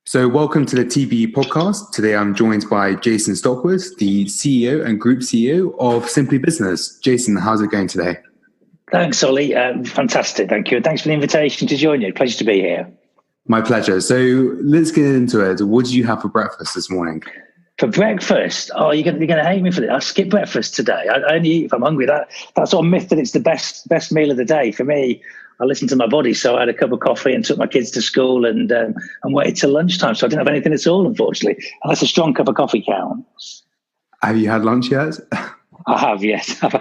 So welcome to the TBE podcast. Today I'm joined by Jason Stockwood, the CEO and Group CEO of Simply Business. Jason, how's it going today? Thanks, Ollie. Fantastic, thank you. And thanks for the invitation to join you. Pleasure to be here. My pleasure. So let's get into it. What did you have for breakfast this morning? For breakfast? Oh, you're going to hate me for this. I skip breakfast today. I only eat if I'm hungry. That sort of myth that it's the best meal of the day. For me, I listened to my body, so I had a cup of coffee and took my kids to school and waited till lunchtime. So I didn't have anything at all, unfortunately, unless a strong cup of coffee counts. Have you had lunch yet? I have, yes. I've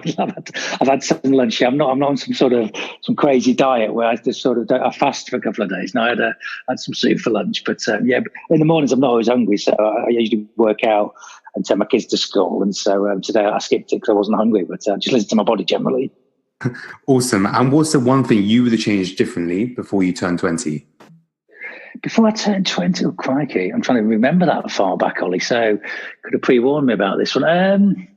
had some lunch. I'm not on some crazy diet where I just I fast for a couple of days. No, I had some soup for lunch, but in the mornings I'm not always hungry, so I usually work out and take my kids to school. And so today I skipped it because I wasn't hungry, but just listen to my body generally. Awesome. And what's the one thing you would have changed differently before you turned 20? Before I turned 20, oh crikey, I'm trying to remember that far back, Ollie. So could have pre-warned me about this one.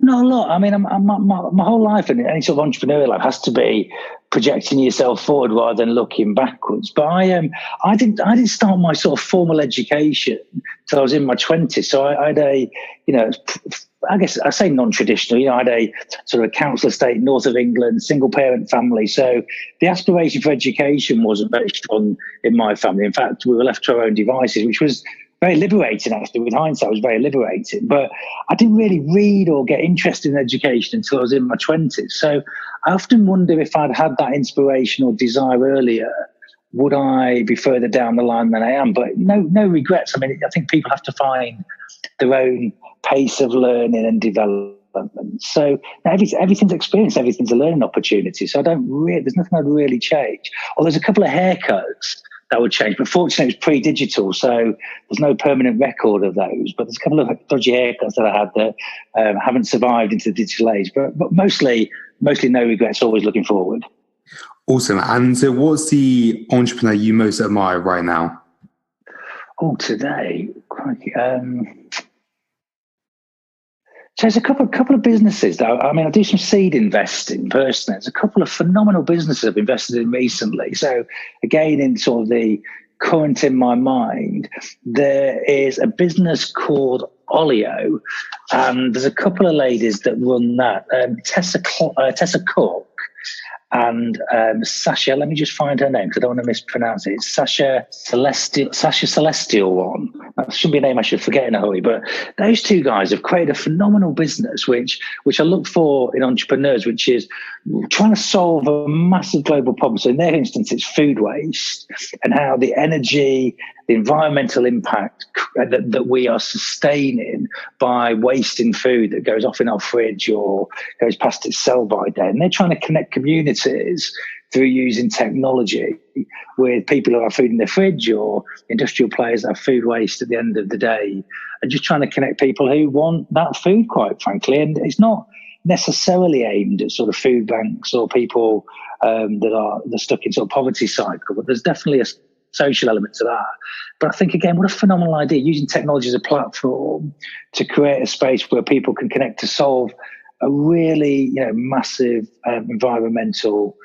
Not a lot. I mean, my whole life and any sort of entrepreneurial life has to be projecting yourself forward rather than looking backwards. But I didn't start my sort of formal education till I was in my 20s. So I had a, I guess I say non-traditional. I had a sort of council estate north of England, single parent family. So the aspiration for education wasn't very strong in my family. In fact, we were left to our own devices, which was very liberating, actually. With hindsight, it was very liberating. But I didn't really read or get interested in education until I was in my 20s. So I often wonder if I'd had that inspiration or desire earlier, would I be further down the line than I am? But no regrets. I mean, I think people have to find their own pace of learning and development. So everything's experience, everything's a learning opportunity. So there's nothing I'd really change. Or there's a couple of haircuts that would change. But fortunately, it was pre-digital, so there's no permanent record of those. But there's a couple of dodgy haircuts that I had that haven't survived into the digital age. But mostly no regrets, always looking forward. Awesome. And so what's the entrepreneur you most admire right now? Oh, today, crikey. So there's a couple of businesses that I do some seed investing personally. There's a couple of phenomenal businesses I've invested in recently. So again, in sort of the current in my mind, there is a business called Olio, and there's a couple of ladies that run that. Tessa Cook and Sasha, let me just find her name because I don't want to mispronounce it. It's Sasha Celestial one. That shouldn't be a name I should forget in a hurry. But those two guys have created a phenomenal business, which I look for in entrepreneurs, which is trying to solve a massive global problem. So in their instance, it's food waste and how the energy, the environmental impact that we are sustaining by wasting food that goes off in our fridge or goes past its sell-by date. And they're trying to connect communities through using technology with people who have food in their fridge or industrial players that have food waste at the end of the day, and just trying to connect people who want that food, quite frankly. And it's not necessarily aimed at sort of food banks or people they're stuck in sort of poverty cycle, but there's definitely a social element to that. But I think, again, what a phenomenal idea, using technology as a platform to create a space where people can connect to solve a really massive environmental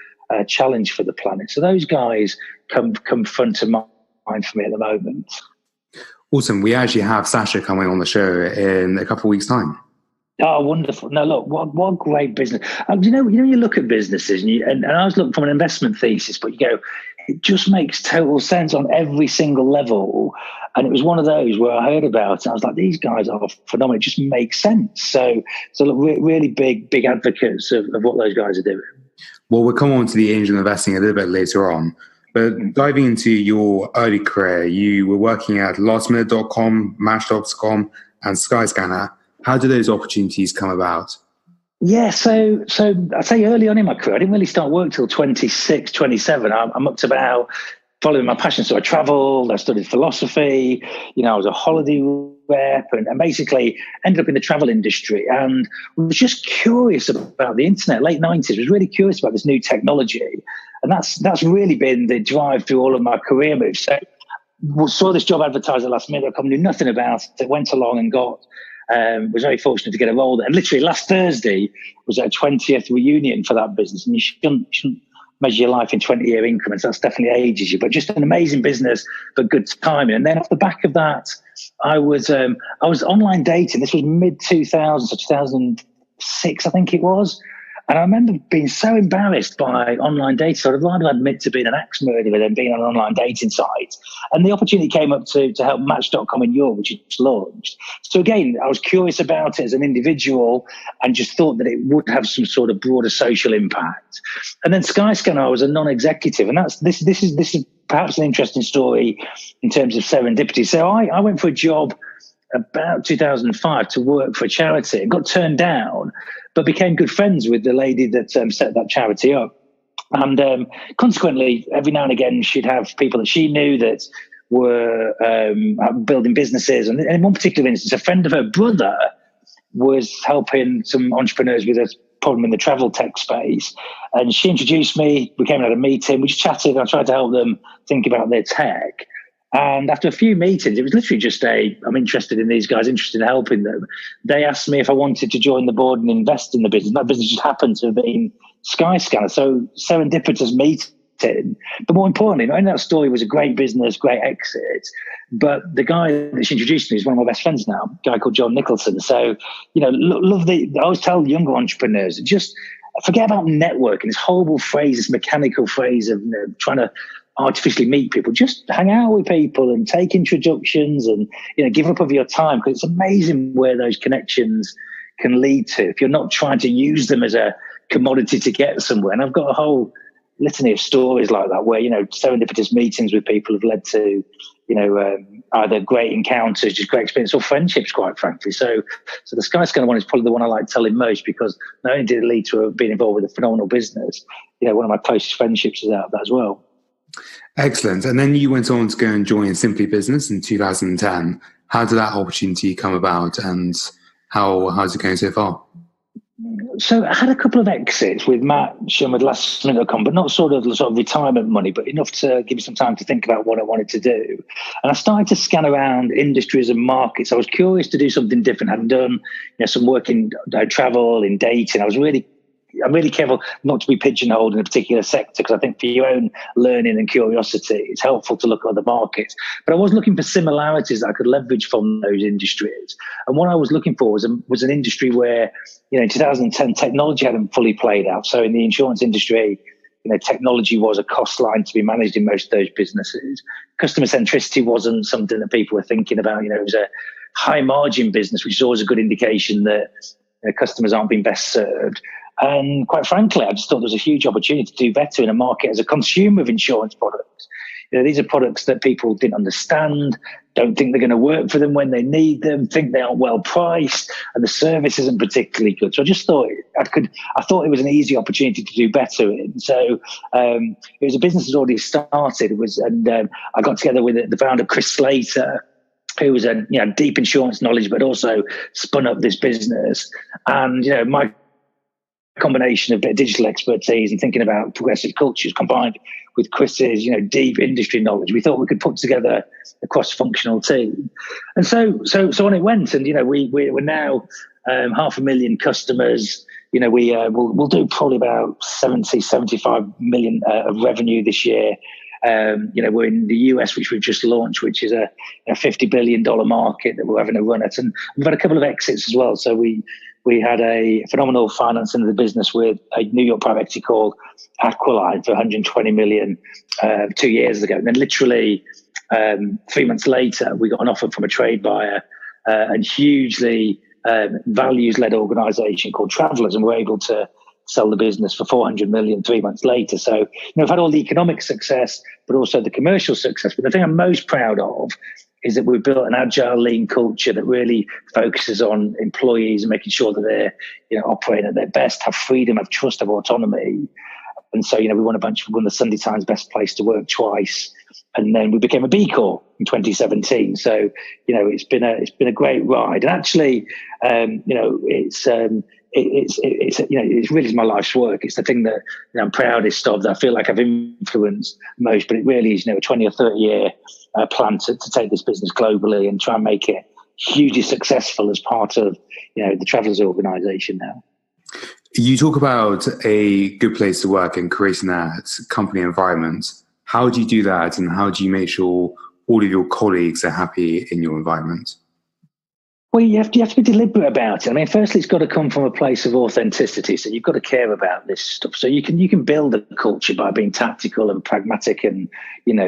challenge for the planet. So those guys come front of mind for me at the moment. Awesome. We actually have Sasha coming on the show in a couple of weeks' time. Oh, wonderful. No, look, what great business. You look at businesses and I was looking from an investment thesis, but you go, it just makes total sense on every single level. And it was one of those where I heard about it. I was like, these guys are phenomenal. It just makes sense. So look, really big advocates of what those guys are doing. Well, we'll come on to the angel investing a little bit later on. But diving into your early career, you were working at lastminute.com, Match.com, and Skyscanner. How did those opportunities come about? Yeah, so I'd say early on in my career, I didn't really start work till 26, 27. I'm up to about following my passion. So I traveled, I studied philosophy, I was a holiday rep and basically ended up in the travel industry and was just curious about the internet, late 90s, was really curious about this new technology. And that's really been the drive through all of my career moves. So we saw this job advertised at lastminute.com, knew nothing about it, went along and was very fortunate to get a role there. And literally last Thursday was our 20th reunion for that business. And you shouldn't measure your life in 20-year increments. That's definitely ages you, but just an amazing business, but good timing. And then off the back of that, I was online dating. This was mid 2000s, so 2006, I think it was. And I remember being so embarrassed by online dating. So I'd rather admit to being an axe murderer than being on an online dating site. And the opportunity came up to help Match.com in Europe, which just launched. So again, I was curious about it as an individual and just thought that it would have some sort of broader social impact. And then Skyscanner, I was a non-executive. And this is perhaps an interesting story in terms of serendipity. So I went for a job about 2005 to work for a charity and got turned down, but became good friends with the lady that set that charity up. And consequently, every now and again, she'd have people that she knew that were building businesses. And in one particular instance, a friend of her brother was helping some entrepreneurs with a problem in the travel tech space. And she introduced me. We came and had a meeting. We just chatted. I tried to help them think about their tech. And after a few meetings, it was literally just I'm interested in these guys, interested in helping them. They asked me if I wanted to join the board and invest in the business. That business just happened to have been Skyscanner. So serendipitous meeting. But more importantly, not only that story was a great business, great exit, but the guy that she introduced me is one of my best friends now, a guy called John Nicholson. So, I always tell younger entrepreneurs, just forget about networking, this horrible phrase, this mechanical phrase of trying to artificially meet people. Just hang out with people and take introductions and give up of your time, because it's amazing where those connections can lead to if you're not trying to use them as a commodity to get somewhere. And I've got a whole litany of stories like that where serendipitous meetings with people have led to either great encounters, just great experience, or friendships, quite frankly. So the Skyscanner one is probably the one I like telling most, because not only did it lead to being involved with a phenomenal business, one of my closest friendships is out of that as well. Excellent. And then you went on to go and join Simply Business in 2010. How did that opportunity come about, and how's it going so far? So I had a couple of exits with Match and with lastminute.com, but not sort of retirement money, but enough to give me some time to think about what I wanted to do. And I started to scan around industries and markets. I was curious to do something different. I've done some work in travel, in dating. I'm really careful not to be pigeonholed in a particular sector, because I think for your own learning and curiosity, it's helpful to look at other markets. But I was looking for similarities that I could leverage from those industries. And what I was looking for was an industry where, in 2010, technology hadn't fully played out. So in the insurance industry, technology was a cost line to be managed in most of those businesses. Customer centricity wasn't something that people were thinking about. It was a high margin business, which is always a good indication that customers aren't being best served. And quite frankly, I just thought there was a huge opportunity to do better in a market as a consumer of insurance products. These are products that people didn't understand, don't think they're going to work for them when they need them, think they aren't well priced, and the service isn't particularly good. So I just thought I thought it was an easy opportunity to do better in. So it was a business that already started. I got together with the founder, Chris Slater, who was a deep insurance knowledge, but also spun up this business. And my combination of digital expertise and thinking about progressive cultures combined with Chris's deep industry knowledge, we thought we could put together a cross-functional team. And so on it went. And we're now 500,000 customers. We'll do probably about 75 million of revenue this year. We're in the US, which we've just launched, which is a $50 billion market that we're having a run at. And we've had a couple of exits as well. So we had a phenomenal financing of the business with a New York private equity called Aqualine for 120 million 2 years ago. And then literally 3 months later, we got an offer from a trade buyer and hugely values-led organization called Travelers, and we're able to sell the business for 400 million 3 months later. So, I've had all the economic success, but also the commercial success. But the thing I'm most proud of is that we've built an agile, lean culture that really focuses on employees and making sure that they're, operating at their best, have freedom, have trust, have autonomy. And so, we won the Sunday Times Best Place to Work twice, and then we became a B Corp in 2017. So, it's been a great ride. And actually, it really is my life's work. It's the thing that I'm proudest of, that I feel like I've influenced most. But it really is, a 20 or 30 year plan to take this business globally and try and make it hugely successful as part of the Travelers organization now. You talk about a good place to work and creating that company environment. How do you do that, and how do you make sure all of your colleagues are happy in your environment? Well, you have to be deliberate about it. I mean, firstly, it's got to come from a place of authenticity. So you've got to care about this stuff. So you can build a culture by being tactical and pragmatic and,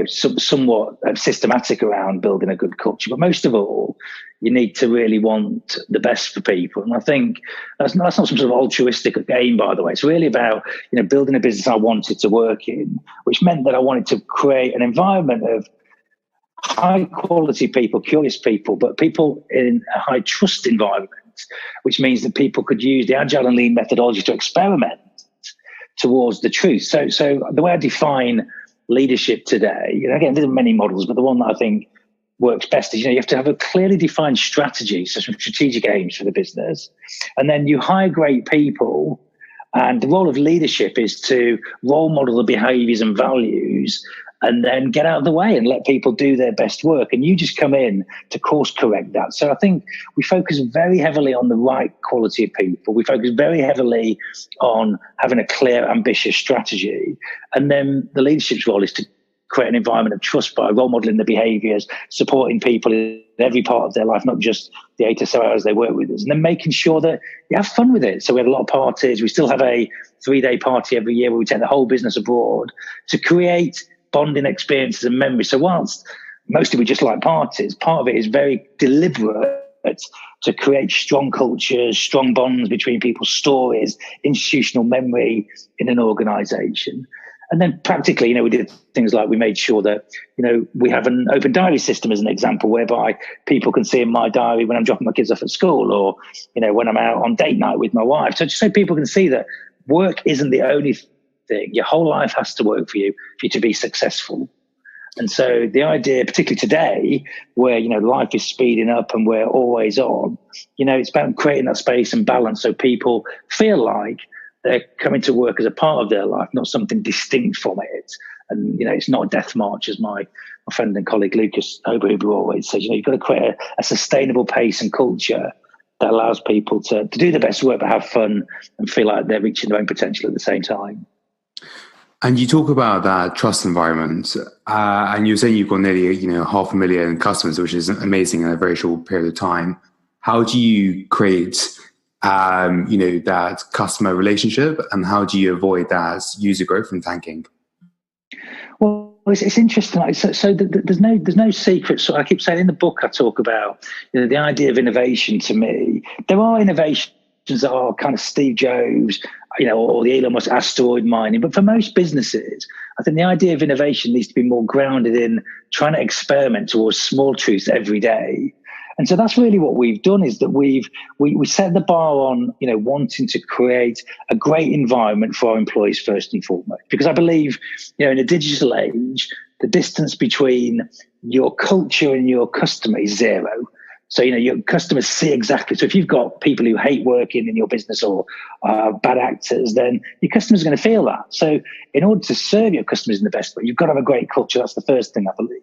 somewhat systematic around building a good culture. But most of all, you need to really want the best for people. And I think that's not some sort of altruistic aim, by the way. It's really about, building a business I wanted to work in, which meant that I wanted to create an environment of high quality people, curious people, but people in a high trust environment, which means that people could use the agile and lean methodology to experiment towards the truth. So the way I define leadership today, again, there are many models, but the one that I think works best is, you have to have a clearly defined strategy, so some strategic aims for the business. And then you hire great people. And the role of leadership is to role model the behaviors and values and then get out of the way and let people do their best work. And you just come in to course correct that. So I think we focus very heavily on the right quality of people. We focus very heavily on having a clear, ambitious strategy. And then the leadership's role is to create an environment of trust by role modeling the behaviors, supporting people in every part of their life, not just the 8 or so hours they work with us, and then making sure that you have fun with it. So we have a lot of parties. We still have a 3-day party every year where we take the whole business abroad to create bonding experiences and memories. So whilst mostly we just like parties, part of it is very deliberate to create strong cultures, strong bonds between people's stories, institutional memory in an organisation. And then practically, we did things like we made sure that, we have an open diary system as an example, whereby people can see in my diary when I'm dropping my kids off at school or, when I'm out on date night with my wife. So just so people can see that work isn't the only thing. Your whole life has to work for you to be successful. And so the idea, particularly today, where, life is speeding up and we're always on, it's about creating that space and balance so people feel like they're coming to work as a part of their life, not something distinct from it. And, it's not a death march, as my friend and colleague Lucas Oberhuber always says. You've got to create a sustainable pace and culture that allows people to do the best work but have fun and feel like they're reaching their own potential at the same time. And you talk about that trust environment, and you're saying you've got nearly 500,000 customers, which is amazing in a very short period of time. How do you create that customer relationship, and how do you avoid that user growth from tanking? Well, it's interesting. So there's no secret. So I keep saying in the book I talk about the idea of innovation. To me, there are innovations that are kind of Steve Jobs, or the Elon Musk asteroid mining. But for most businesses, I think the idea of innovation needs to be more grounded in trying to experiment towards small truths every day. And so that's really what we've done, is that we set the bar on, wanting to create a great environment for our employees first and foremost. Because I believe, in a digital age, the distance between your culture and your customer is zero. So, your customers see exactly. So if you've got people who hate working in your business or bad actors, then your customers are going to feel that. So in order to serve your customers in the best way, you've got to have a great culture. That's the first thing I believe.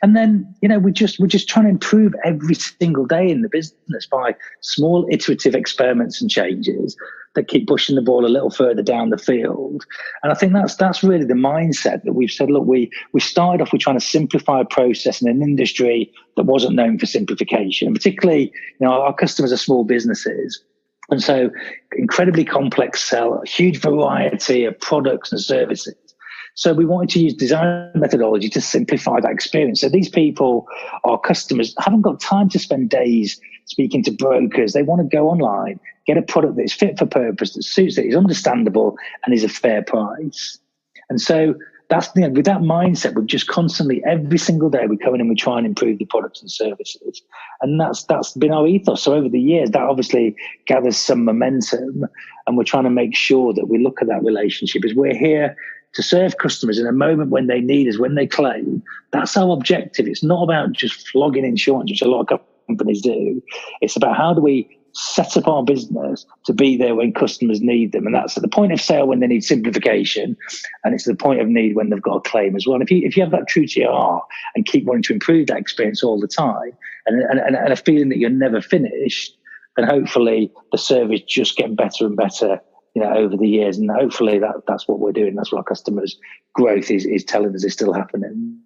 And then, we're just trying to improve every single day in the business by small iterative experiments and changes that keep pushing the ball a little further down the field. And I think that's really the mindset that we've said, look, we started off with trying to simplify a process in an industry that wasn't known for simplification. Particularly, our customers are small businesses. And so incredibly complex sell, a huge variety of products and services. So we wanted to use design methodology to simplify that experience. So these people, our customers, haven't got time to spend days speaking to brokers. They want to go online, get a product that is fit for purpose, that suits it, is understandable, and is a fair price. And so that's with that mindset, we've just constantly, every single day, we come in and we try and improve the products and services. And that's been our ethos. So over the years, that obviously gathers some momentum, and we're trying to make sure that we look at that relationship as we're here to serve customers in a moment when they need us, when they claim. That's our objective. It's not about just flogging insurance, which a lot of companies do. It's about how do we set up our business to be there when customers need them. And that's at the point of sale when they need simplification, and it's the point of need when they've got a claim as well. And if you have that true to your heart and keep wanting to improve that experience all the time, and a feeling that you're never finished, then hopefully the service just gets better and better over the years. And hopefully that's what we're doing. That's what our customers' growth is telling us is still happening.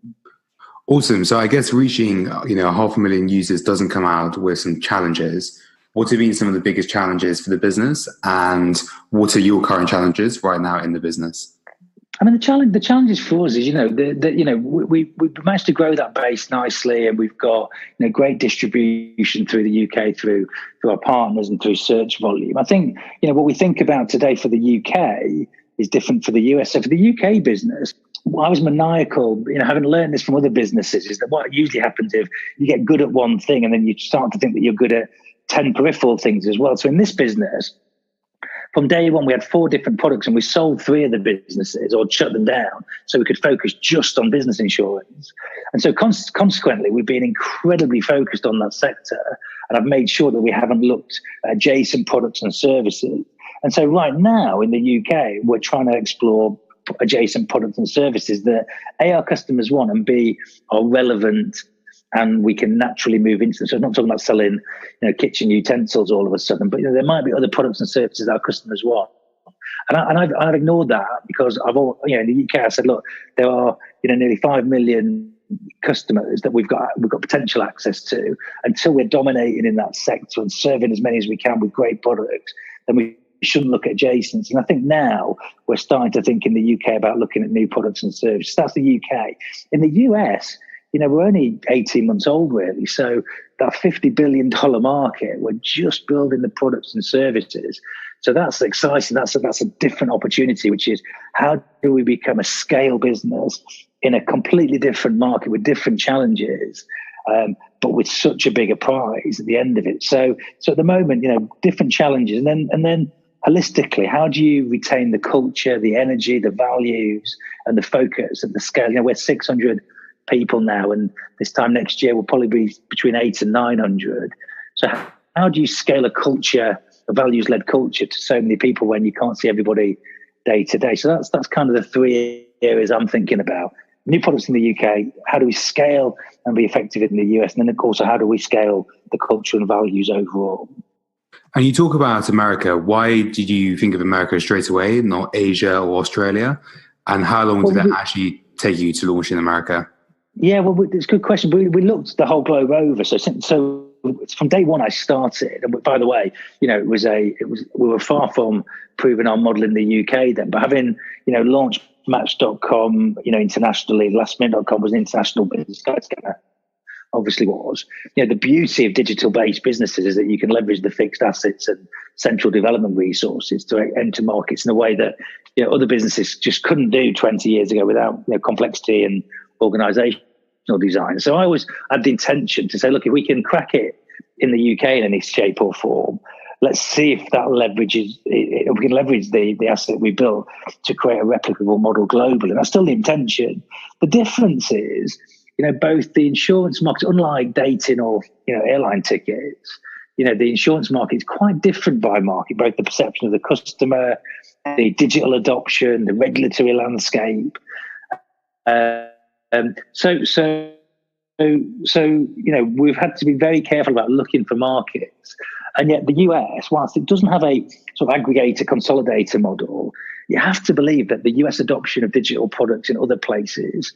Awesome. So I guess reaching, 500,000 users doesn't come out with some challenges. What have been some of the biggest challenges for the business, and what are your current challenges right now in the business? I mean, the challenges for us is, we managed to grow that base nicely, and we've got great distribution through the UK through our partners and through search volume. I think what we think about today for the UK is different for the US. So for the UK business, I was maniacal, having learned this from other businesses, is that what usually happens if you get good at one thing and then you start to think that you're good at 10 peripheral things as well. So in this business, from day one, we had 4 different products, and we sold 3 of the businesses or shut them down so we could focus just on business insurance. And so consequently, we've been incredibly focused on that sector, and I've made sure that we haven't looked at adjacent products and services. And so right now in the UK, we're trying to explore adjacent products and services that A, our customers want, and B, are relevant and we can naturally move into them. So I'm not talking about selling, kitchen utensils all of a sudden, but there might be other products and services that our customers want. And I've ignored that because in the UK I said, look, there are nearly 5 million customers that we've got potential access to. Until we're dominating in that sector and serving as many as we can with great products, then we shouldn't look at adjacents. And I think now we're starting to think in the UK about looking at new products and services. That's the UK. In the US, we're only 18 months old, really. So that $50 billion market, we're just building the products and services. So that's exciting. That's a different opportunity, which is how do we become a scale business in a completely different market with different challenges, but with such a bigger prize at the end of it. So at the moment, different challenges. And then holistically, how do you retain the culture, the energy, the values, and the focus at the scale? We're 600 people now, and this time next year we'll probably be between 800 and 900. So how do you scale a culture, a values-led culture, to so many people when you can't see everybody day to day? So that's kind of the 3 areas I'm thinking about. New products in the UK, how do we scale and be effective in the US? And then, of course, how do we scale the culture and values overall? And you talk about America. Why did you think of America straight away, not Asia or Australia? And how long did that actually take you to launch in America? Yeah, well, it's a good question. We looked the whole globe over. So from day one, I started. And by the way, we were far from proving our model in the UK then. But having launched Match.com, internationally, lastminute.com was an international business. Skyscanner obviously was. The beauty of digital-based businesses is that you can leverage the fixed assets and central development resources to enter markets in a way that other businesses just couldn't do 20 years ago without complexity and organizational design. So I always had the intention to say, look, if we can crack it in the UK in any shape or form, let's see if that we can leverage the asset we built to create a replicable model globally. And that's still the intention. The difference is, both the insurance market, unlike dating or airline tickets, the insurance market is quite different by market, both the perception of the customer, the digital adoption, the regulatory landscape. So we've had to be very careful about looking for markets. And yet the US, whilst it doesn't have a sort of aggregator consolidator model, you have to believe that the US adoption of digital products in other places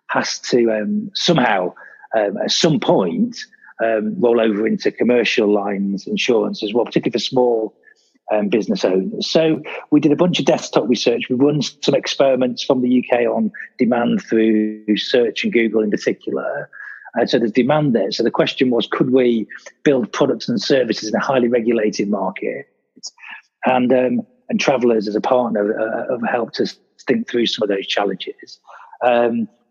has to somehow, at some point, roll over into commercial lines insurance as well, particularly for small business owners. So we did a bunch of desktop research. We run some experiments from the UK on demand through search and Google in particular. So there's demand there. So the question was, could we build products and services in a highly regulated market? And Travellers as a partner have helped us think through some of those challenges.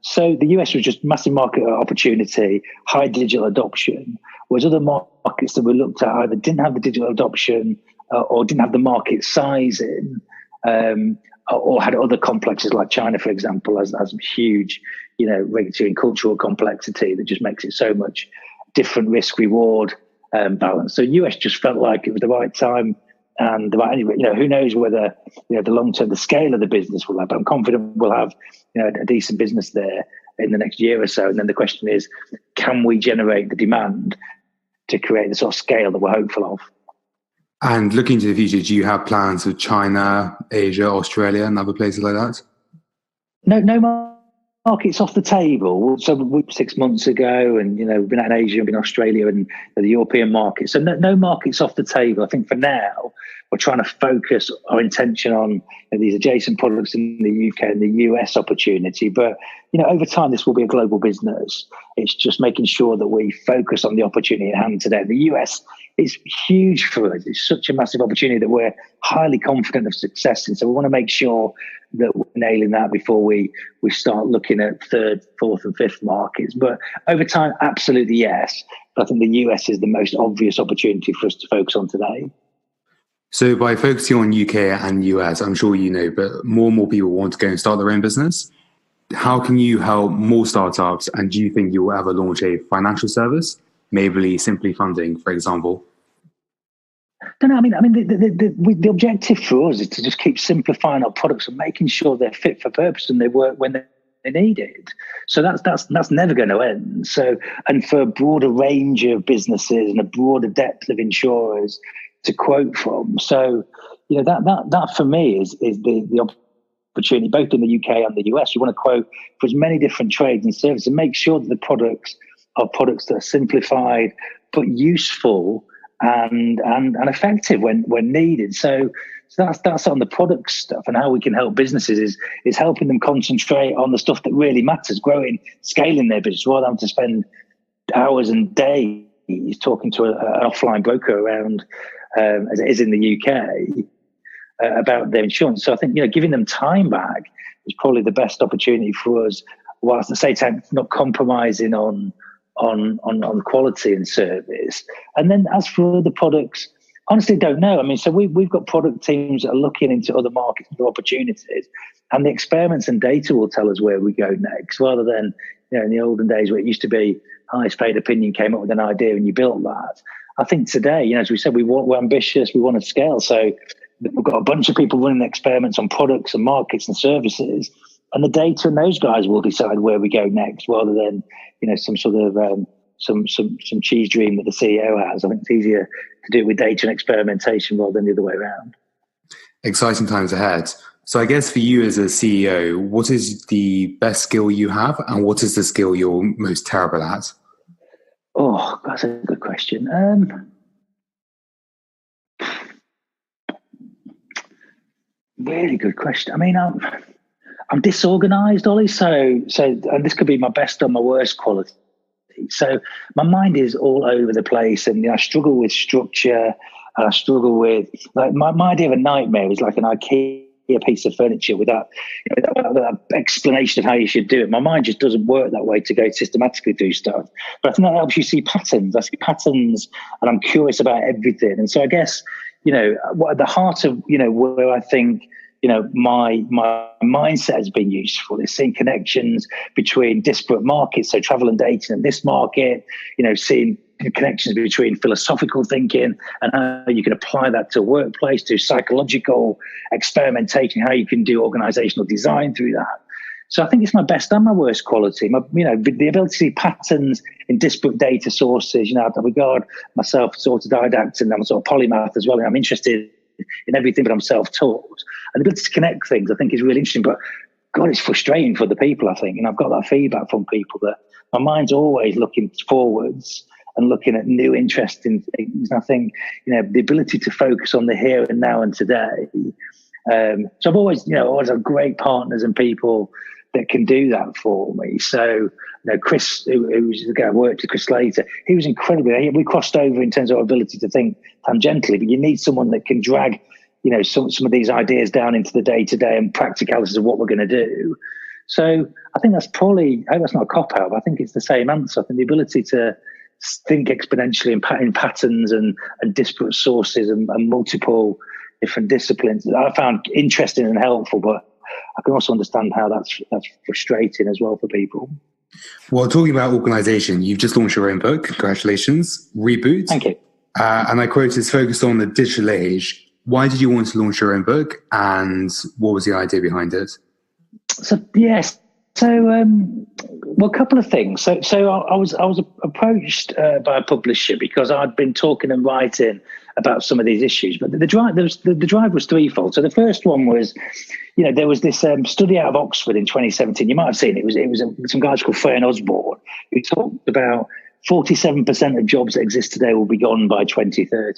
So the US was just massive market opportunity, high digital adoption, whereas other markets that we looked at either didn't have the digital adoption or didn't have the market size in, or had other complexes like China, for example, has huge, regulatory and cultural complexity that just makes it so much different risk reward balance. So US just felt like it was the right time. And who knows whether the long term, the scale of the business will have. But I'm confident we'll have a decent business there in the next year or so. And then the question is, can we generate the demand to create the sort of scale that we're hopeful of? And looking to the future, do you have plans for China, Asia, Australia, and other places like that? No markets off the table. So 6 months ago, and we've been out in Asia, we've been in Australia, and the European market. So no markets off the table. I think for now we're trying to focus our intention on these adjacent products in the UK and the US opportunity. But over time, this will be a global business. It's just making sure that we focus on the opportunity at hand today. The US is huge for us. It's such a massive opportunity that we're highly confident of success in. So we want to make sure that we're nailing that before we start looking at third, fourth, and fifth markets. But over time, absolutely yes. But I think the US is the most obvious opportunity for us to focus on today. So by focusing on UK and US, I'm sure you know, but more and more people want to go and start their own business. How can you help more startups? And do you think you will ever launch a financial service? Maybe Simply Funding, for example? No. I mean, the objective for us is to just keep simplifying our products and making sure they're fit for purpose and they work when they're needed. So that's never going to end. So, and for a broader range of businesses and a broader depth of insurers to quote from. So, that for me is the opportunity, both in the UK and the US. You want to quote for as many different trades and services and make sure that the products are products that are simplified but useful and effective when needed. So that's on the product stuff, and how we can help businesses is helping them concentrate on the stuff that really matters, growing, scaling their business, rather than to spend hours and days talking to an offline broker around, as it is in the UK, about their insurance. So I think giving them time back is probably the best opportunity for us, whilst at the same time not compromising on quality and service. And then as for the products, honestly don't know. I mean, so we've got product teams that are looking into other markets, other opportunities, and the experiments and data will tell us where we go next, rather than in the olden days where it used to be highest paid opinion came up with an idea and you built that. I think today, as we said, we're ambitious, we want to scale. So we've got a bunch of people running experiments on products and markets and services, and the data and those guys will decide where we go next, rather than some sort of some cheese dream that the CEO has. I think it's easier to do it with data and experimentation rather than the other way around. Exciting times ahead. So I guess for you as a CEO, what is the best skill you have, and what is the skill you're most terrible at? Oh, that's a good question. Really good question. I mean, I'm disorganized, Ollie. So, and this could be my best or my worst quality. So my mind is all over the place, and I struggle with structure, and I struggle with my idea of a nightmare is like an IKEA piece of furniture without that explanation of how you should do it. My mind just doesn't work that way to go systematically through stuff. But I think that helps you see patterns. I see patterns, and I'm curious about everything. And so I guess what at the heart of where I think my mindset has been useful is seeing connections between disparate markets, so travel and dating in this market, seeing connections between philosophical thinking and how you can apply that to workplace, to psychological experimentation, how you can do organizational design through that. So I think it's my best and my worst quality. The ability to see patterns in disparate data sources. I regard myself as autodidact, and I'm sort of polymath as well. And I'm interested in everything, but I'm self-taught. And the ability to connect things, I think, is really interesting. But God, it's frustrating for the people, I think. And I've got that feedback from people that my mind's always looking forwards and looking at new, interesting things. And I think, the ability to focus on the here and now and today. So I've always had great partners and people that can do that for me. So, Chris, who was the guy I worked with, Chris Slater, he was incredible. We crossed over in terms of our ability to think tangentially, but you need someone that can drag, some of these ideas down into the day-to-day and practicalities of what we're going to do. So I think that's probably, I hope that's not a cop-out, but I think it's the same answer. I think the ability to think exponentially in patterns and disparate sources and multiple different disciplines, I found interesting and helpful, but I can also understand how that's frustrating as well for people. Well, talking about organisation, you've just launched your own book. Congratulations. Reboot. Thank you. And I quote, it's focused on the digital age. Why did you want to launch your own book, and what was the idea behind it? So, yes, Well, a couple of things. So I was approached by a publisher because I'd been talking and writing about some of these issues. But the drive was threefold. So the first one was, there was this study out of Oxford in 2017. You might have seen it. It was some guys called Fern Osborne who talked about 47% of jobs that exist today will be gone by 2030.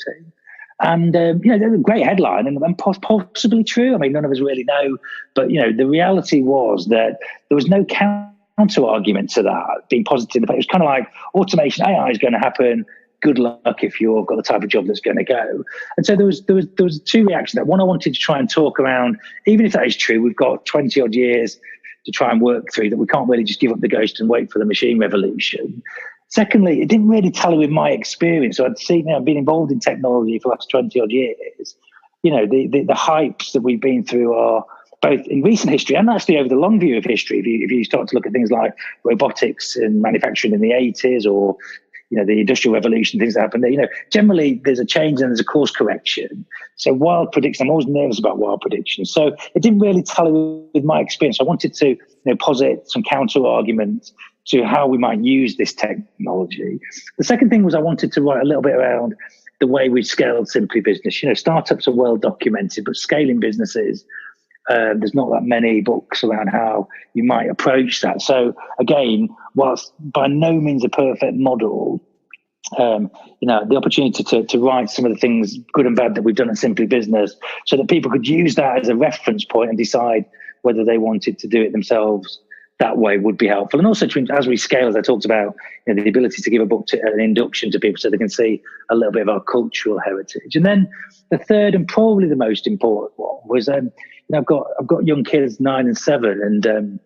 And, a great headline and possibly true. I mean, none of us really know. But, the reality was that there was no counter argument to that being positive. It was kind of like automation, AI is going to happen. Good luck if you've got the type of job that's going to go. And so there was two reactions. That one, I wanted to try and talk around, even if that is true, we've got 20 odd years to try and work through that. We can't really just give up the ghost and wait for the machine revolution. Secondly, it didn't really tally with my experience. So I've been involved in technology for the last 20 odd years. The hypes that we've been through are both in recent history and actually over the long view of history. If you start to look at things like robotics and manufacturing in the 80s or, the industrial revolution, things that happened there, generally there's a change and there's a course correction. So wild predictions, I'm always nervous about wild predictions. So it didn't really tally with my experience. I wanted to, posit some counter arguments to how we might use this technology. The second thing was I wanted to write a little bit around the way we've scaled Simply Business. Startups are well documented, but scaling businesses, there's not that many books around how you might approach that. So again, whilst by no means a perfect model, the opportunity to write some of the things, good and bad, that we've done at Simply Business so that people could use that as a reference point and decide whether they wanted to do it themselves that way would be helpful. And also, as we scale, as I talked about, the ability to give a book an induction to people so they can see a little bit of our cultural heritage. And then the third and probably the most important one was, I've got young kids, 9 and 7, and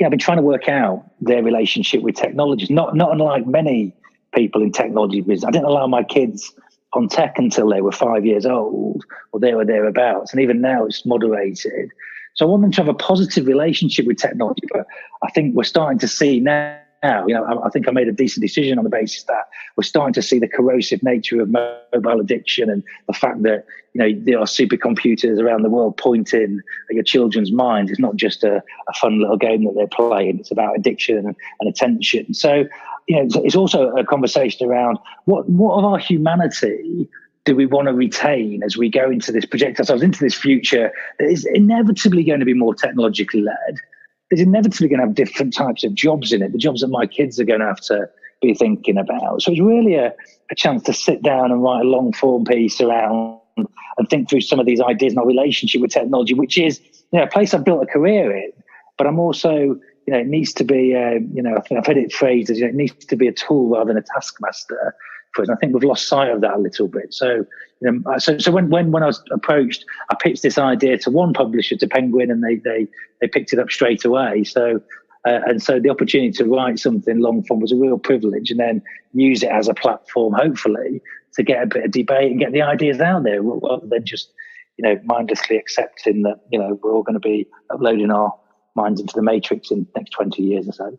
I've been trying to work out their relationship with technology. Not unlike many people in technology business, I didn't allow my kids on tech until they were 5 years old or thereabouts, and even now it's moderated. So I want them to have a positive relationship with technology, but I think we're starting to see now, I think I made a decent decision on the basis that we're starting to see the corrosive nature of mobile addiction and the fact that, there are supercomputers around the world pointing at your children's minds. It's not just a fun little game that they're playing. It's about addiction and attention. So, it's also a conversation around what of our humanity do we want to retain as we go into this, project ourselves into this future that is inevitably going to be more technologically led? There's inevitably going to have different types of jobs in it, the jobs that my kids are going to have to be thinking about. So it's really a chance to sit down and write a long form piece around and think through some of these ideas and our relationship with technology, which is, a place I've built a career in, but I'm also, it needs to be, I've heard it phrased as, it needs to be a tool rather than a taskmaster for us. And I think we've lost sight of that a little bit. So, so when I was approached, I pitched this idea to one publisher, to Penguin, and they picked it up straight away. So, and so the opportunity to write something long form was a real privilege, and then use it as a platform, hopefully, to get a bit of debate and get the ideas out there, rather than just, mindlessly accepting that, we're all going to be uploading our minds into the matrix in the next 20 years or so.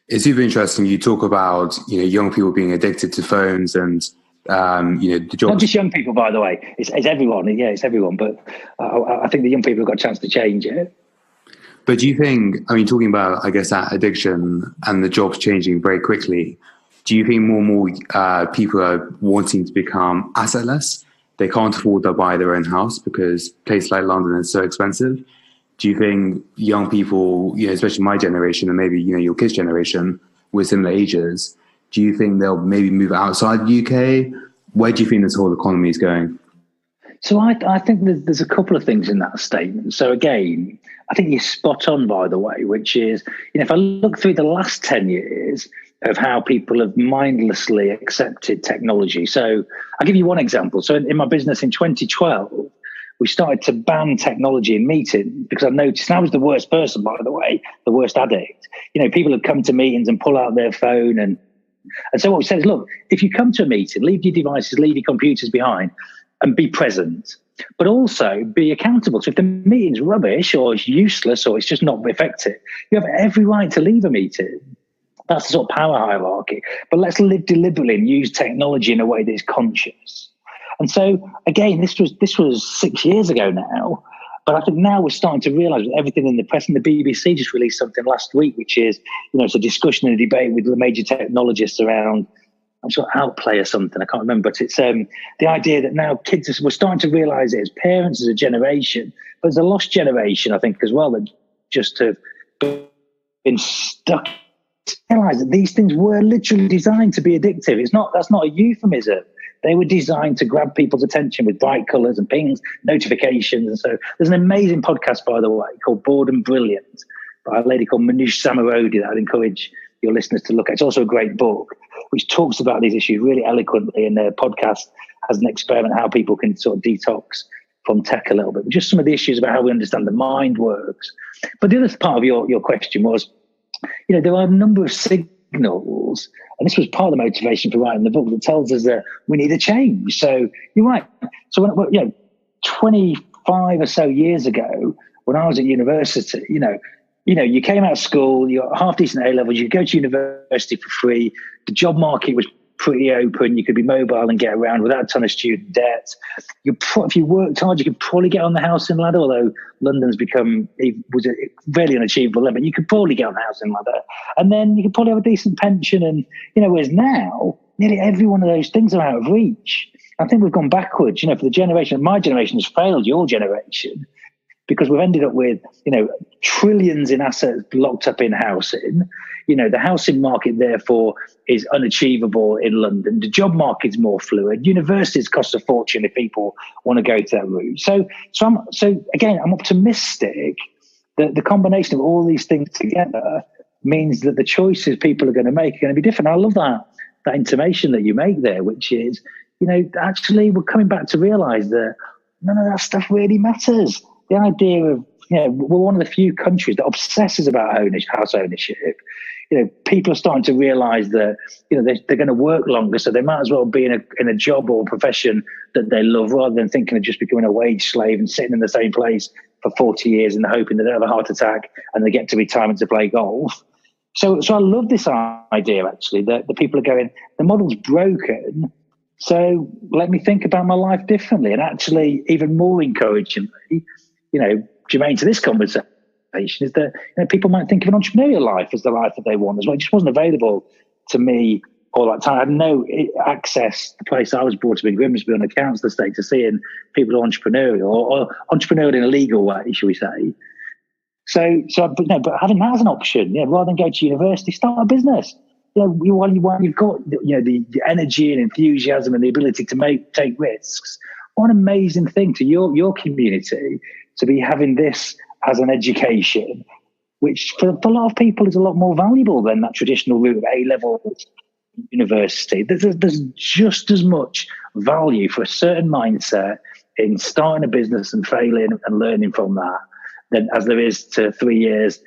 It's super interesting. You talk about, young people being addicted to phones and, the job. Not just young people, by the way. It's everyone. Yeah, it's everyone. But I think the young people have got a chance to change it. But do you think, talking about, I guess, that addiction and the jobs changing very quickly, do you think more and more people are wanting to become assetless? They can't afford to buy their own house because a place like London is so expensive. Do you think young people, especially my generation and maybe, your kids' generation with similar ages, do you think they'll maybe move outside the UK? Where do you think this whole economy is going? So I think there's a couple of things in that statement. So again, I think you're spot on, by the way, which is, if I look through the last 10 years of how people have mindlessly accepted technology. So I'll give you one example. So in my business in 2012, we started to ban technology in meetings because I've noticed, and I was the worst person, by the way, the worst addict. People have come to meetings and pull out their phone. And so what we said is, look, if you come to a meeting, leave your devices, leave your computers behind and be present, but also be accountable. So if the meeting's rubbish or it's useless or it's just not effective, you have every right to leave a meeting. That's the sort of power hierarchy. But let's live deliberately and use technology in a way that is conscious. And so, again, this was 6 years ago now. But I think now we're starting to realise with everything in the press, and the BBC just released something last week, which is, it's a discussion and a debate with the major technologists around, I'm sure, Outplay or something, I can't remember, but it's the idea that now we're starting to realise it as parents, as a generation, but as a lost generation, I think, as well, that just have been stuck. Realise that these things were literally designed to be addictive. That's not a euphemism. They were designed to grab people's attention with bright colours and pings, notifications. And so there's an amazing podcast, by the way, called Boredom Brilliant by a lady called Manoush Samarodi that I'd encourage your listeners to look at. It's also a great book which talks about these issues really eloquently, and their podcast has an experiment how people can sort of detox from tech a little bit. But just some of the issues about how we understand the mind works. But the other part of your question was, there are a number of signals, and this was part of the motivation for writing the book, that tells us that we need a change. So you're right. So when 25 or so years ago, when I was at university, you came out of school, you got half decent A levels, you could go to university for free. The job market was pretty open. You could be mobile and get around without a ton of student debt. If you worked hard, you could probably get on the housing ladder, although London's was a very unachievable limit. You could probably get on the housing ladder. And then you could probably have a decent pension. And, whereas now, nearly every one of those things are out of reach. I think we've gone backwards, for the generation. My generation has failed your generation, because we've ended up with, trillions in assets locked up in housing. The housing market, therefore, is unachievable in London. The job market's more fluid. Universities cost a fortune if people want to go to that route. So I'm optimistic that the combination of all these things together means that the choices people are going to make are going to be different. I love that intimation that you make there, which is, actually we're coming back to realise that none of that stuff really matters. The idea of, we're one of the few countries that obsesses about house ownership. People are starting to realise that, they're going to work longer, so they might as well be in a job or a profession that they love, rather than thinking of just becoming a wage slave and sitting in the same place for 40 years and hoping they don't have a heart attack and they get to retirement to play golf. So I love this idea, actually, that the people are going, the model's broken, so let me think about my life differently. And actually, even more encouragingly, germane to this conversation, is that people might think of an entrepreneurial life as the life that they want as well. It just wasn't available to me all that time. I had no access. The place I was brought up in Grimsby on a council estate, to seeing people who are entrepreneurial or entrepreneurial in a legal way, shall we say. But having that as an option, rather than go to university, start a business. While you've got the energy and enthusiasm and the ability to take risks, what an amazing thing to your community to be having this as an education, which for a lot of people is a lot more valuable than that traditional route of A-level university. There's just as much value for a certain mindset in starting a business and failing and learning from that than as there is to 3 years,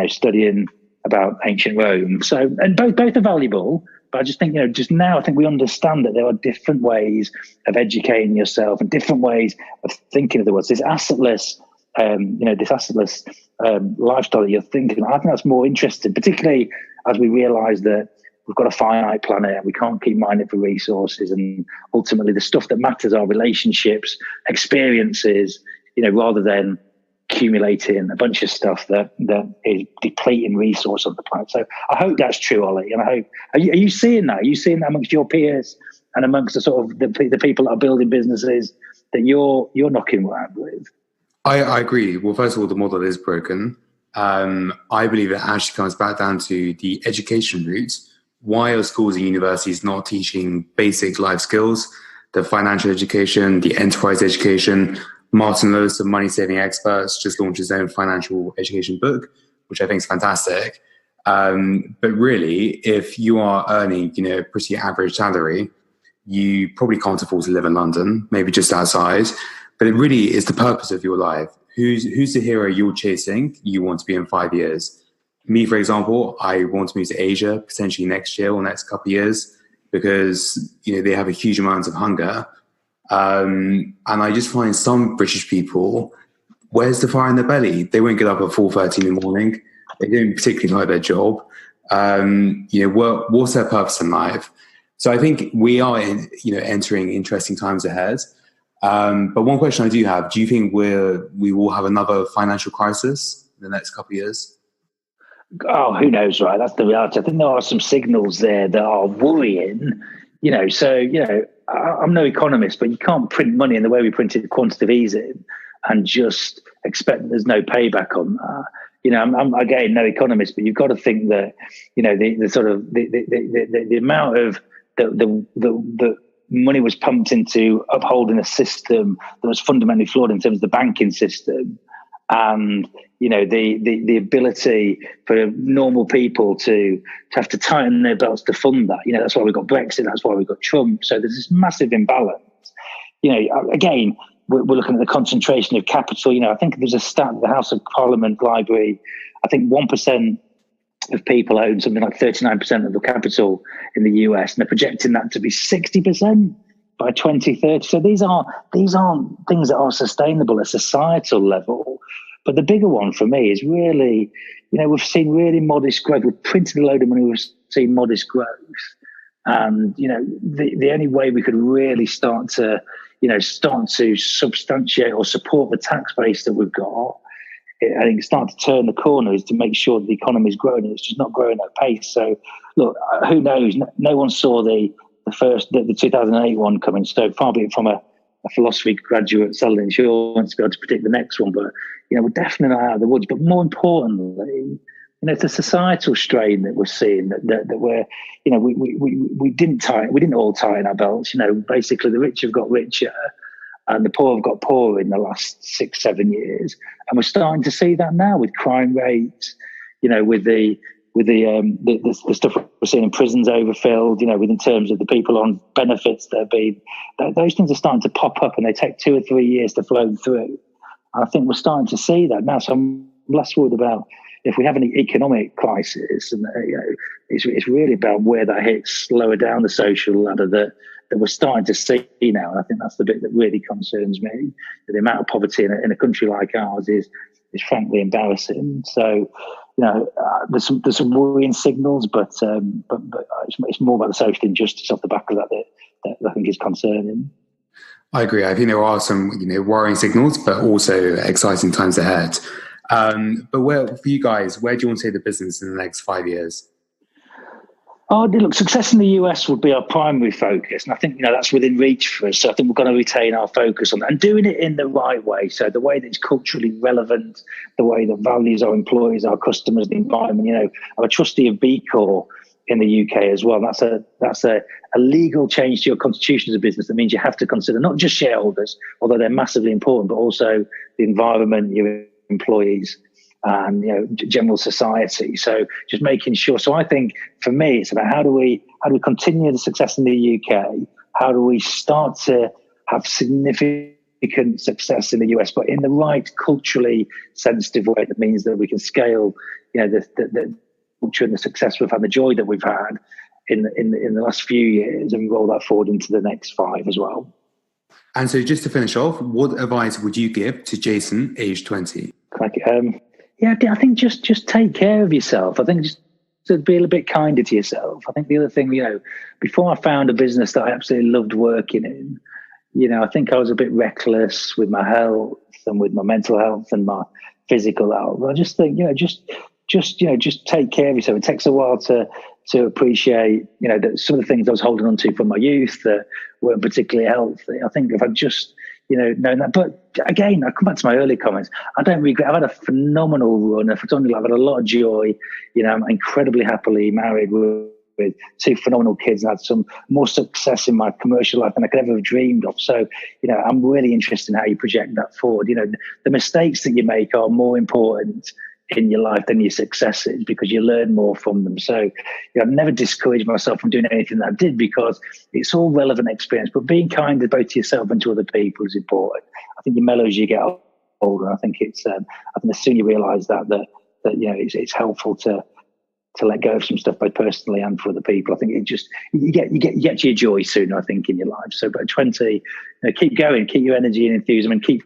studying about ancient Rome. So, and both are valuable, but I just think, just now I think we understand that there are different ways of educating yourself and different ways of thinking of the world. This assetless lifestyle that you're thinking, I think that's more interesting, particularly as we realise that we've got a finite planet and we can't keep mining for resources, and ultimately the stuff that matters are relationships, experiences, rather than accumulating a bunch of stuff that is depleting resource of the planet. So I hope that's true, Ollie, and I hope are you seeing that? Are you seeing that amongst your peers and amongst the sort of the people that are building businesses that you're knocking around with? I agree. Well, first of all, the model is broken. I believe it actually comes back down to the education route. Why are schools and universities not teaching basic life skills, the financial education, the enterprise education? Martin Lewis, a money-saving expert, just launched his own financial education book, which I think is fantastic. But really, if you are earning, a pretty average salary, you probably can't afford to live in London, maybe just outside. But it really is the purpose of your life. Who's the hero you're chasing you want to be in 5 years? Me, for example, I want to move to Asia potentially next year or next couple of years, because they have a huge amount of hunger. And I just find some British people, where's the fire in their belly? They won't get up at 4:30 in the morning. They don't particularly like their job. What's their purpose in life? So I think we are entering interesting times ahead. But one question I do have: do you think we will have another financial crisis in the next couple of years? Oh, who knows, right? That's the reality. I think there are some signals there that are worrying. I'm no economist, but you can't print money in the way we printed quantitative easing and just expect that there's no payback on that. I'm again no economist, but you've got to think that the sort of the amount of the money was pumped into upholding a system that was fundamentally flawed in terms of the banking system, and the ability for normal people to have to tighten their belts to fund that. That's why we've got Brexit. That's why we've got Trump. So there's this massive imbalance. Again, we're looking at the concentration of capital. I think there's a stat at the House of Parliament Library. I think 1% of people own something like 39% of the capital in the US, and they're projecting that to be 60% by 2030. So these aren't things that are sustainable at societal level. But the bigger one for me is really, we've seen really modest growth. We've printed a load of money. We've seen modest growth. And, the only way we could really start to substantiate or support the tax base that we've got, I think start to turn the corner, is to make sure that the economy is growing. It's just not growing at pace. So, look, who knows? No one saw the 2008 one coming. So far be it from a philosophy graduate selling insurance to be able to predict the next one. But, we're definitely not out of the woods. But more importantly, it's a societal strain that we're seeing that we're, we didn't all tighten our belts. Basically the rich have got richer and the poor have got poorer in the last 6-7 years. And we're starting to see that now with crime rates, with the stuff we're seeing in prisons overfilled, with in terms of the people on benefits those things are starting to pop up, and they take 2 or 3 years to flow through. And I think we're starting to see that now. So I'm less worried about if we have any economic crisis, and it's really about where that hits lower down the social ladder that we're starting to see now. And I think that's the bit that really concerns me. The amount of poverty in a country like ours is frankly embarrassing. So, there's some worrying signals, but it's more about the social injustice off the back of that I think is concerning. I agree. I think there are some worrying signals, but also exciting times ahead. But for you guys, where do you want to see the business in the next 5 years? Oh, look, success in the US would be our primary focus. And I think, that's within reach for us. So I think we're going to retain our focus on that and doing it in the right way. So the way that it's culturally relevant, the way that values our employees, our customers, the environment. I'm a trustee of B Corp in the UK as well. That's a legal change to your constitution as a business. That means you have to consider not just shareholders, although they're massively important, but also the environment, your employees, and general society. So just making sure. So I think for me, it's about how do we continue the success in the UK? How do we start to have significant success in the US, but in the right culturally sensitive way that means that we can scale, the culture and the success we've had, the joy that we've had in the last few years, and roll that forward into the next 5 as well. And so just to finish off, what advice would you give to Jason, age 20? I think just take care of yourself. I think just to be a little bit kinder to yourself. I think the other thing, before I found a business that I absolutely loved working in, I think I was a bit reckless with my health and with my mental health and my physical health. I just think, just take care of yourself. It takes a while to appreciate, that some of the things I was holding on to from my youth that weren't particularly healthy. I think if I just, known that. But again, I come back to my early comments. I don't regret. I've had a phenomenal run. I've had a lot of joy. I'm incredibly happily married with 2 phenomenal kids, and had some more success in my commercial life than I could ever have dreamed of. So, I'm really interested in how you project that forward. The mistakes that you make are more important in your life than your successes, because you learn more from them. So I've never discouraged myself from doing anything that I did, because it's all relevant experience. But being kind both to yourself and to other people is important. I think you mellow as you get older. I think it's I think the sooner you realise that it's helpful to let go of some stuff both personally and for other people. I think you get your joy sooner, I think, in your life. So by 20, keep going, keep your energy and enthusiasm, and keep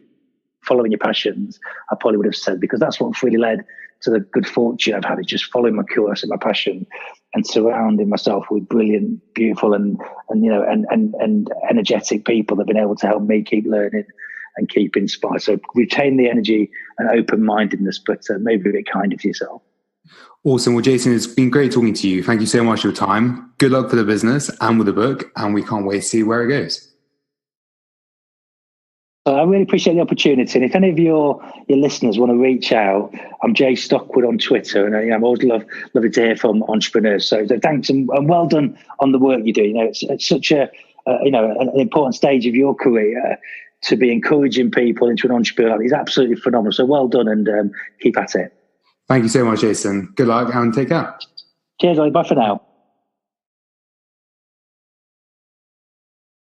following your passions, I probably would have said, because that's what really led to the good fortune I've had, is just following my course and my passion. and surrounding myself with brilliant, beautiful, and energetic people that have been able to help me keep learning and keep inspired. So retain the energy and open-mindedness, but maybe a bit kinder to yourself. Awesome. Well, Jason, it's been great talking to you. Thank you so much for your time. Good luck for the business and with the book, and we can't wait to see where it goes. I really appreciate the opportunity. And if any of your listeners want to reach out, I'm Jay Stockwood on Twitter, and I'm always loving to hear from entrepreneurs. So thanks and well done on the work you do. It's such an important stage of your career to be encouraging people into an entrepreneur. It's absolutely phenomenal. So well done, and keep at it. Thank you so much, Jason. Good luck and take care. Cheers, Ollie. Bye for now.